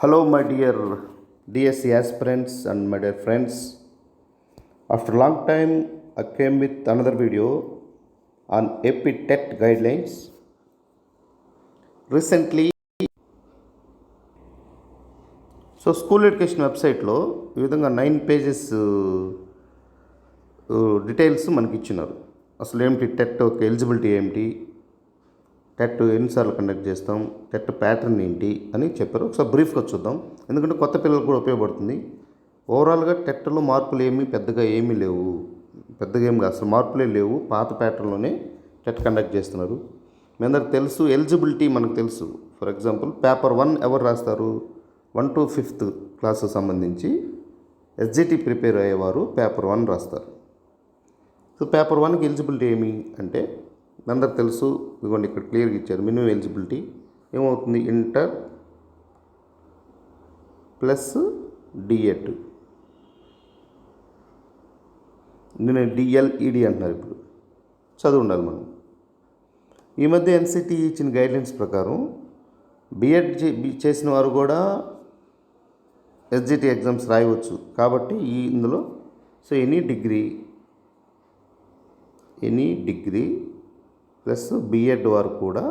Hello, my dear DSC aspirants and my dear friends. After a long time, I came with another video on EPITET guidelines. Recently, school education వెబ్సైట్లో ఈ విధంగా 9 pages details మనకి ఇచ్చినారు. అసలు ఏమిటి TET ఒక eligibility ఏమిటి, TET ఎన్నిసార్లు కండక్ట్ చేస్తాం, టెట్ ప్యాటర్న్ ఏంటి అని చెప్పారు. ఒకసారి బ్రీఫ్గా చూద్దాం, ఎందుకంటే కొత్త పిల్లలకు కూడా ఉపయోగపడుతుంది. ఓవరాల్గా టెట్లో మార్పులు పెద్దగా ఏమీ లేవు, పెద్దగా ఏమి అసలు మార్పులే లేవు. పాత ప్యాటర్న్లోనే టెట్ కండక్ట్ చేస్తున్నారు. మీ అందరికి తెలుసు, ఎలిజిబిలిటీ మనకు తెలుసు. ఫర్ ఎగ్జాంపుల్ పేపర్ 1 ఎవరు రాస్తారు? 1 to 5th క్లాసు సంబంధించి ఎస్జిటి ప్రిపేర్ అయ్యేవారు పేపర్ 1 రాస్తారు. సో పేపర్ 1కి ఎలిజిబిలిటీ ఏమి అంటే అందరికి తెలుసు, ఇదిగోండి ఇక్కడ క్లియర్గా ఇచ్చారు. మినిమం ఎలిజిబిలిటీ ఏమవుతుంది? ఇంటర్ ప్లస్ డిఎడ్, నేను డిఎల్ఈడి అంటున్నారు. ఇప్పుడు చదువు ఉండాలి మనం. ఈ మధ్య ఎన్సిటి ఇచ్చిన గైడ్లైన్స్ ప్రకారం బిఎడ్ చేసిన వారు కూడా ఎస్జిటి ఎగ్జామ్స్ రాయవచ్చు. కాబట్టి ఇందులో ఎనీ డిగ్రీ ప్లస్ బిఎడ్ వారు కూడా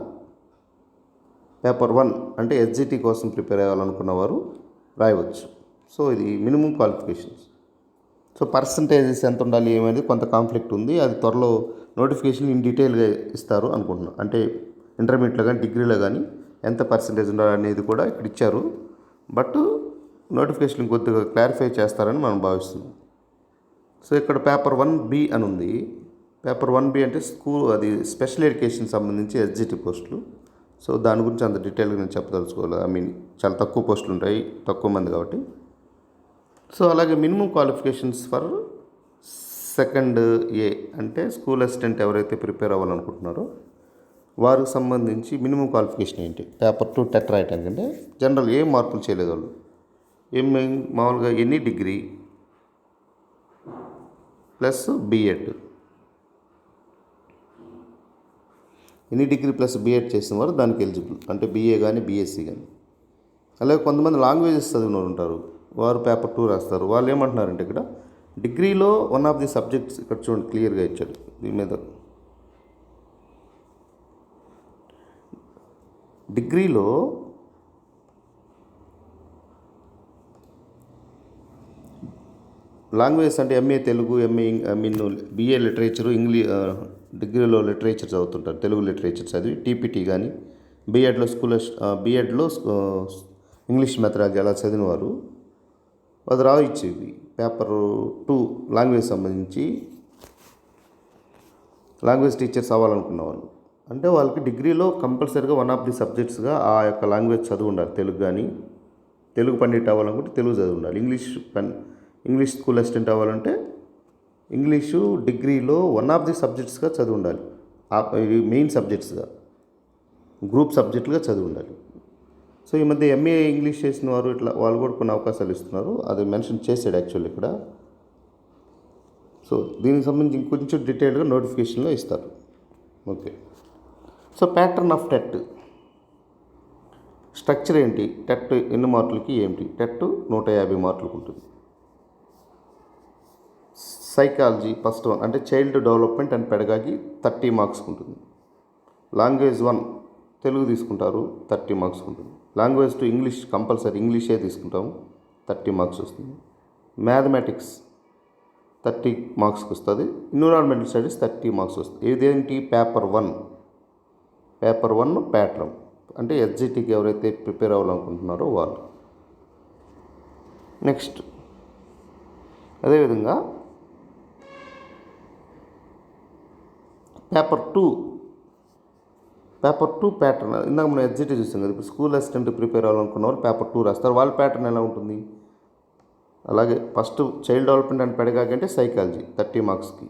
పేపర్ 1 అంటే ఎస్జిటి కోసం ప్రిపేర్ అవ్వాలనుకున్న వారు రాయవచ్చు. సో ఇది మినిమం క్వాలిఫికేషన్స్. సో పర్సంటేజెస్ ఎంత ఉండాలి ఏమైంది కొంత కాన్ఫ్లిక్ట్ ఉంది. అది త్వరలో నోటిఫికేషన్ ఇన్ డీటెయిల్గా ఇస్తారు అనుకుంటున్నాను. అంటే ఇంటర్మీడియట్లో కానీ డిగ్రీలో కానీ ఎంత పర్సంటేజ్ ఉండాలి అనేది కూడా ఇక్కడ ఇచ్చారు. బట్ నోటిఫికేషన్ కొద్దిగా క్లారిఫై చేస్తారని మనం భావిస్తున్నాం. సో ఇక్కడ పేపర్ 1B అని ఉంది. పేపర్ 1B అంటే అది స్పెషల్ ఎడ్యుకేషన్ సంబంధించి ఎస్జిటి పోస్టులు. సో దాని గురించి అంత డీటెయిల్గా నేను చెప్పదలుచుకోవాలి. చాలా తక్కువ పోస్టులు ఉంటాయి, తక్కువ మంది కాబట్టి. సో అలాగే minimum qualifications for 2nd A అంటే స్కూల్ అసిస్టెంట్ ఎవరైతే ప్రిపేర్ అవ్వాలనుకుంటున్నారో వారికి సంబంధించి మినిమం క్వాలిఫికేషన్ ఏంటి? పేపర్ 2 టెట్ రాయటానికి అంటే జనరల్ ఏం మార్పులు చేయలేదు వాళ్ళు. మామూలుగా any degree plus BEd, any degree plus BEd చేసిన వారు దానికి ఎలిజిబుల్. అంటే బిఏ కానీ బిఎస్సి కానీ. అలాగే కొంతమంది లాంగ్వేజెస్ చదివిన వారు ఉంటారు, వారు పేపర్ 2 రాస్తారు. వాళ్ళు ఏమంటున్నారంటే ఇక్కడ డిగ్రీలో వన్ ఆఫ్ ది సబ్జెక్ట్స్ ఇక్కడ చూడండి క్లియర్గా ఇచ్చాడు. దీని మీద డిగ్రీలో లాంగ్వేజ్ అంటే ఎంఏ తెలుగు, బిఏ లిటరేచరు, డిగ్రీలో లిటరేచర్ చదువుతుంటారు. తెలుగు లిటరేచర్ చదివి టీపీటీ కానీ బిఎడ్లో ఇంగ్లీష్ మెథడాలజీ అలా చదివిన వారు అది రాయిచ్చేది. పేపర్ 2 లాంగ్వేజ్ సంబంధించి లాంగ్వేజ్ టీచర్స్ అవ్వాలనుకున్న వాళ్ళు అంటే వాళ్ళకి డిగ్రీలో కంపల్సరీగా వన్ ఆఫ్ ది సబ్జెక్ట్స్గా ఆ యొక్క లాంగ్వేజ్ చదువు ఉండాలి. తెలుగు పండిట్ అవ్వాలనుకుంటే తెలుగు చదువు ఉండాలి. ఇంగ్లీష్ స్కూల్ అసిస్టెంట్ అవ్వాలంటే ఇంగ్లీషు డిగ్రీలో వన్ ఆఫ్ ది సబ్జెక్ట్స్గా చదివి ఉండాలి. మెయిన్ సబ్జెక్ట్స్గా, గ్రూప్ సబ్జెక్టులుగా చదివి ఉండాలి. సో ఈ మధ్య ఎంఏ ఇంగ్లీష్ చేసిన వారు ఇట్లా వాళ్ళు కూడా కొన్ని అవకాశాలు ఇస్తున్నారు. అది మెన్షన్ చేశాడు యాక్చువల్లీ ఇక్కడ. సో దీనికి సంబంధించి ఇంకొంచెం డీటెయిల్గా నోటిఫికేషన్లో ఇస్తారు. Okay. So pattern of TET structure ఏంటి? టెట్ ఎన్ని మార్కులకి ఏంటి? టెట్ 150 మార్కులకు ఉంటుంది. సైకాలజీ ఫస్ట్ 1 అంటే చైల్డ్ డెవలప్మెంట్ అండ్ పెడగాగి 30 మార్క్స్కి ఉంటుంది. లాంగ్వేజ్ 1 తెలుగు తీసుకుంటారు, 30 మార్క్స్కి ఉంటుంది. లాంగ్వేజ్ 2 ఇంగ్లీష్ కంపల్సరీ ఇంగ్లీషే తీసుకుంటాము, 30 మార్క్స్ వస్తుంది. మ్యాథమెటిక్స్ 30 మార్క్స్కి వస్తుంది. ఎన్విరాన్మెంటల్ స్టడీస్ 30 మార్క్స్ వస్తుంది. ఇదేంటి? పేపర్ 1 ప్యాటర్న్ అంటే ఎస్జిటికి ఎవరైతే ప్రిపేర్ అవ్వాలనుకుంటున్నారో వాళ్ళు. నెక్స్ట్ అదేవిధంగా పేపర్ 2 ప్యాటర్న్ ఇందాక మనం ఎస్జిటి చూస్తాం కదా. ఇప్పుడు స్కూల్ అసిస్టెంట్ ప్రిపేర్ అవ్వాలనుకున్న వాళ్ళు పేపర్ 2 రాస్తారు. వాళ్ళ ప్యాటర్న్ ఎలా ఉంటుంది? అలాగే first child development and pedagogy అంటే సైకాలజీ 30 మార్క్స్కి,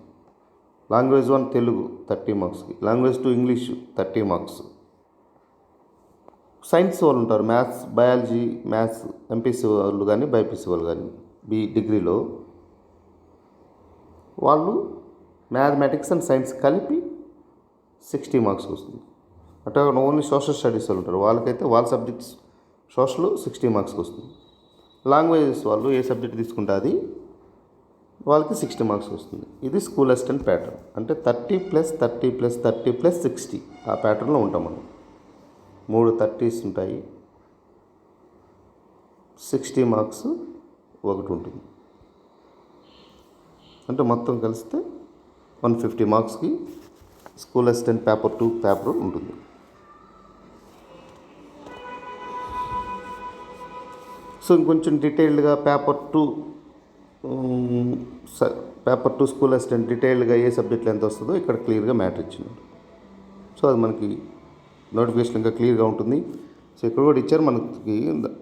లాంగ్వేజ్ 1 తెలుగు 30 మార్క్స్కి, లాంగ్వేజ్ 2 ఇంగ్లీషు 30 మార్క్స్. సైన్స్ వాళ్ళు ఉంటారు, బయాలజీ మ్యాథ్స్ ఎంపీసీ వాళ్ళు కానీ బైపీసీ వాళ్ళు కానీ డిగ్రీలో వాళ్ళు మ్యాథమెటిక్స్ అండ్ సైన్స్ కలిపి 60 మార్క్స్ వస్తుంది. అంటే ఓన్లీ సోషల్ స్టడీస్ వాళ్ళు ఉంటారు, వాళ్ళకైతే వాళ్ళ సబ్జెక్ట్స్ సోషల్ 60 మార్క్స్కి వస్తుంది. లాంగ్వేజెస్ వాళ్ళు ఏ సబ్జెక్ట్ తీసుకుంటే అది వాళ్ళకి 60 మార్క్స్ వస్తుంది. ఇది స్కూల్ అసిస్టెంట్ ప్యాటర్న్. అంటే 30+30+30+60 ఆ ప్యాటర్న్లో ఉంటాం మనం. 3 30s ఉంటాయి, 60 మార్క్స్ ఒకటి ఉంటుంది. అంటే మొత్తం కలిస్తే 150 మార్క్స్కి స్కూల్ అసిస్టెంట్ పేపర్ 2 పేపర్ ఉంటుంది. సో ఇంకొంచెం డీటెయిల్డ్గా పేపర్ 2 స్కూల్ అసిస్టెంట్ డీటెయిల్డ్గా ఏ సబ్జెక్ట్లో ఎంత వస్తుందో ఇక్కడ క్లియర్గా మ్యాటర్ ఇచ్చినారు. సో అది మనకి నోటిఫికేషన్ ఇంకా క్లియర్గా ఉంటుంది. సో ఇక్కడ కూడా ఇచ్చారు మనకి.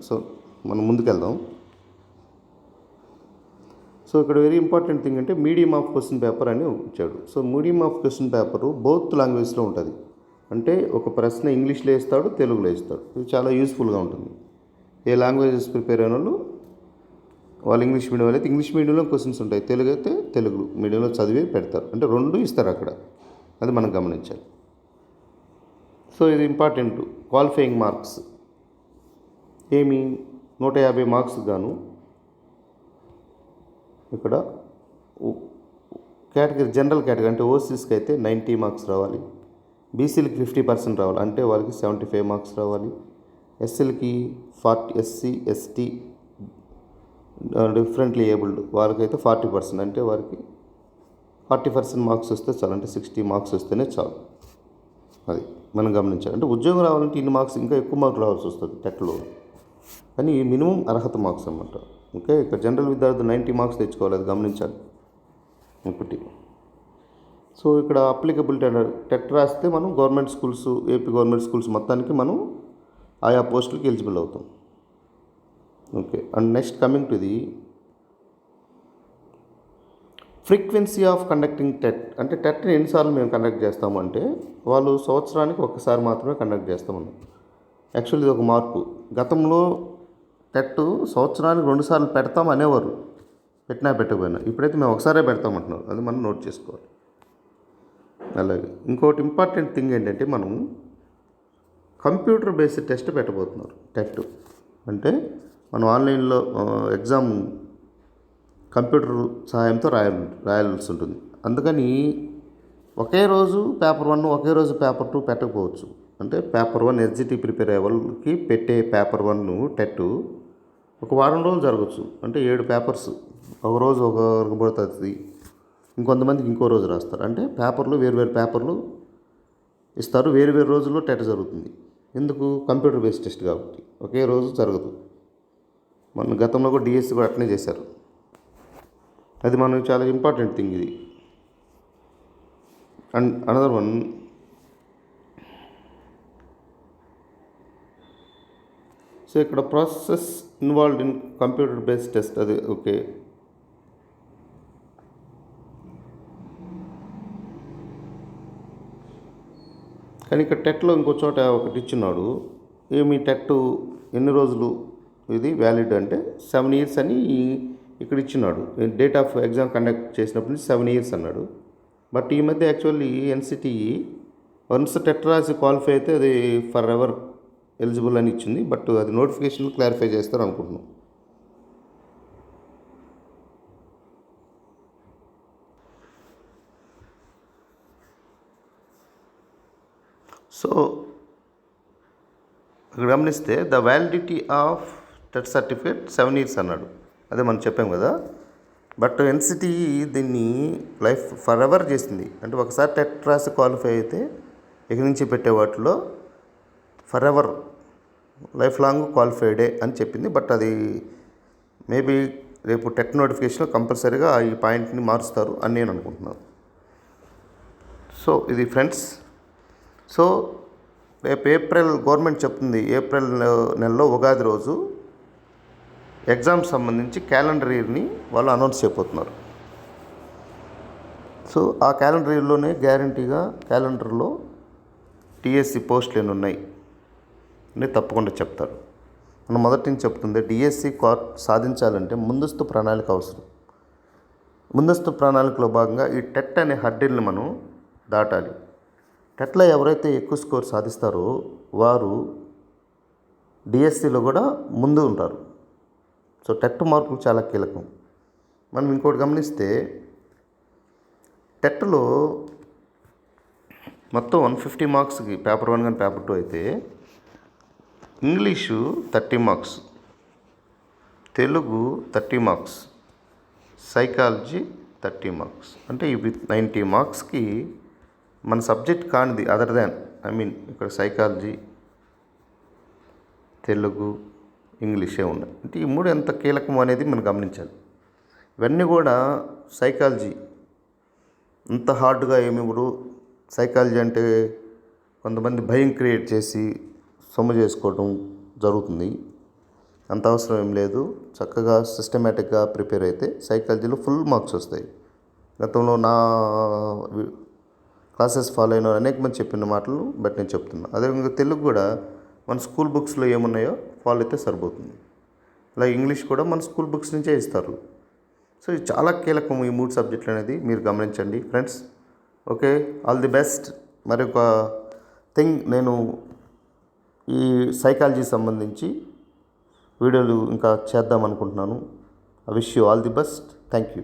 సో మనం ముందుకెళ్దాం. సో ఇక్కడ వెరీ ఇంపార్టెంట్ థింగ్ అంటే మీడియం ఆఫ్ క్వశ్చన్ పేపర్ అని ఇచ్చాడు. So medium of question paper both లాంగ్వేజ్లో ఉంటుంది. అంటే ఒక ప్రశ్న ఇంగ్లీష్లో వేస్తాడు, తెలుగులో వేస్తాడు. ఇది చాలా యూస్ఫుల్గా ఉంటుంది. ఏ లాంగ్వేజెస్ ప్రిపేర్ అయిన వాళ్ళు ఇంగ్లీష్ మీడియం అయితే ఇంగ్లీష్ మీడియంలో క్వశ్చన్స్ ఉంటాయి, తెలుగు అయితే తెలుగు మీడియంలో చదివి పెడతారు. అంటే 2 ఇస్తారు అక్కడ, అది మనం గమనించాలి. సో ఇది ఇంపార్టెంట్. క్వాలిఫైయింగ్ మార్క్స్ ఏమి 150 మార్క్స్ గాను ఇక్కడ కేటగిరీ జనరల్ కేటగిరీ అంటే ఓసీస్కి అయితే 90 మార్క్స్ రావాలి, బీసీలకి 50% రావాలి, అంటే వాళ్ళకి 75 మార్క్స్ రావాలి, ఎస్సీలకి 40, ఎస్సీ ఎస్టీ డిఫరెంట్లీ ఏబుల్డ్ వాళ్ళకైతే 40%, అంటే వారికి 40% మార్క్స్ వస్తే చాలు. అంటే 60 మార్క్స్ వస్తేనే చాలు. అది మనం గమనించాలి. అంటే ఉద్యోగం రావాలంటే ఇన్ని మార్క్స్ ఇంకా ఎక్కువ మార్కులు రావాల్సి వస్తుంది టెట్లో, కానీ ఈ మినిమం అర్హత మార్క్స్ అన్నమాట. ఓకే, ఇక్కడ జనరల్ విద్యార్థులు 90 మార్క్స్ తెచ్చుకోవాలి, అది గమనించాలి ఒకటి. సో ఇక్కడ అప్లికబిలిటీ అంటారు. టెట్ రాస్తే మనం government schools, AP government schools మొత్తానికి మనం ఆయా పోస్టులకి ఎలిజిబుల్ అవుతాం. Okay, and next coming to the frequency of conducting TET. అంటే టెట్ని ఎన్నిసార్లు మేము కండక్ట్ చేస్తాము అంటే వాళ్ళు సంవత్సరానికి ఒక్కసారి మాత్రమే కండక్ట్ చేస్తామన్నారు. యాక్చువల్లీ ఇది ఒక మార్పు. గతంలో టెట్ సంవత్సరానికి 2 సార్లు పెడతాం అనేవారు, పెట్టినా పెట్టకపోయినా. ఇప్పుడైతే మేము ఒకసారే పెడతామంటున్నారు, అది మనం నోట్ చేసుకోవాలి. అలాగే ఇంకోటి ఇంపార్టెంట్ థింగ్ ఏంటంటే మనం కంప్యూటర్ బేస్డ్ టెస్ట్ పెట్టబోతున్నారు. టెట్ అంటే మనం ఆన్లైన్లో ఎగ్జామ్ కంప్యూటర్ సహాయంతో రాయాల్సి ఉంటుంది. అందుకని ఒకే రోజు పేపర్ 1, ఒకే రోజు పేపర్ 2 పెట్టకపోవచ్చు. అంటే పేపర్ 1 ఎస్జిటి ప్రిపేర్ అయ్యే వాళ్ళకి పెట్టే పేపర్ 1 టెట్ ఒక వారం రోజులు జరగచ్చు. అంటే 7 పేపర్స్ ఒక రోజు ఒకరికి పడుతుంది, ఇంకొంతమందికి ఇంకో రోజు రాస్తారు. అంటే పేపర్లు వేరు పేపర్లు ఇస్తారు, వేరు రోజుల్లో టెట్ జరుగుతుంది. ఎందుకు? కంప్యూటర్ బేస్డ్ టెస్ట్ కాబట్టి ఒకే రోజు జరగదు. మన గతంలో కూడా డిఎస్సి కూడా అట్నే చేశారు. అది మనకు చాలా ఇంపార్టెంట్ థింగ్ ఇది. అండ్ అనదర్ వన్, సో ఇక్కడ process involved in computer based test, అది ఓకే. కానీ ఇక్కడ టెట్లో ఇంకో చోట ఒకటి ఇచ్చినాడు. ఏమి టెట్ ఎన్ని రోజులు ఇది వ్యాలిడ్ అంటే 7 years అని ఇక్కడ ఇచ్చినాడు. డేట్ ఆఫ్ ఎగ్జామ్ కండక్ట్ చేసినప్పటి నుంచి 7 years అన్నాడు. బట్ ఈ మధ్య యాక్చువల్లీ ఎన్సిటి వన్స్ టెట్ రాసి క్వాలిఫై అయితే అది ఫర్ ఎవర్ ఎలిజిబుల్ అని ఇచ్చింది. బట్ అది నోటిఫికేషన్ క్లారిఫై చేస్తారు అనుకుంటున్నాం. సో ఇక్కడ గమనిస్తే the validity of TET certificate 7 years అన్నాడు. అదే మనం చెప్పాం కదా. బట్ ఎన్సిటి దీన్ని లైఫ్ ఫర్ ఎవర్ చేసింది. అంటే ఒకసారి టెట్ రాసి క్వాలిఫై అయితే ఇక నుంచి పెట్టే వాటిలో ఫర్ ఎవర్ లైఫ్ లాంగ్ క్వాలిఫైడే అని చెప్పింది. బట్ అది మేబీ రేపు టెట్ నోటిఫికేషన్లో కంపల్సరీగా ఈ పాయింట్ని మారుస్తారు అని నేను అనుకుంటున్నాను. సో ఇది ఫ్రెండ్స్. సో రేపు ఏప్రిల్ గవర్నమెంట్ చెప్తుంది, ఏప్రిల్ నెలలో ఉగాది రోజు ఎగ్జామ్ సంబంధించి క్యాలెండర్ ఇయర్ని వాళ్ళు అనౌన్స్ చేయబోతున్నారు. సో ఆ క్యాలెండర్ ఇయర్లోనే గ్యారంటీగా క్యాలెండర్లో డిఎస్సి పోస్టులు ఎన్ని ఉన్నాయి అని తప్పకుండా చెప్తారు. మనం మొదటి నుంచి చెప్తుంది, డిఎస్సి సాధించాలంటే ముందస్తు ప్రణాళిక అవసరం. ముందస్తు ప్రణాళికలో భాగంగా ఈ టెట్ అనే హర్డిల్ని మనం దాటాలి. టెట్లో ఎవరైతే ఎక్కువ స్కోర్ సాధిస్తారో వారు డిఎస్సిలో కూడా ముందు ఉంటారు. సో టెట్ మార్కులు చాలా కీలకం. మనం ఇంకోటి గమనిస్తే టెట్లో మొత్తం 150 మార్క్స్కి పేపర్ 1 కానీ పేపర్ 2 అయితే English 30 marks, Telugu 30 marks, psychology 30 marks. అంటే ఇవి 90 మార్క్స్కి మన సబ్జెక్ట్ కానిది అదర్ దాన్ ఇక్కడ సైకాలజీ, తెలుగు, ఇంగ్లీషే ఉన్నాయి. అంటే ఈ మూడు ఎంత కీలకం అనేది మనం గమనించాలి. ఇవన్నీ కూడా సైకాలజీ అంత హార్డ్గా ఏమి ఇవ్వరు. సైకాలజీ అంటే కొంతమంది భయం క్రియేట్ చేసి సొమ్ము చేసుకోవడం జరుగుతుంది. అంత అవసరం ఏం లేదు. చక్కగా సిస్టమేటిక్గా ప్రిపేర్ అయితే సైకాలజీలో ఫుల్ మార్క్స్ వస్తాయి. గతంలో నా క్లాసెస్ ఫాలో అయిన అనేక మంది చెప్పిన మాటలు బట్ నేను చెప్తున్నా. అదేవిధంగా తెలుగు కూడా మన స్కూల్ బుక్స్లో ఏమున్నాయో ఫాలో అయితే సరిపోతుంది. అలాగే ఇంగ్లీష్ కూడా మన స్కూల్ బుక్స్ నుంచే ఇస్తారు. సో ఇది చాలా కీలకం ఈ 3 సబ్జెక్టులు అనేది మీరు గమనించండి friends. Okay, all the best. మరి ఒక థింగ్, నేను ఈ సైకాలజీ సంబంధించి వీడియోలు ఇంకా చేద్దాం అనుకుంటున్నాను. I wish you all the best. Thank you.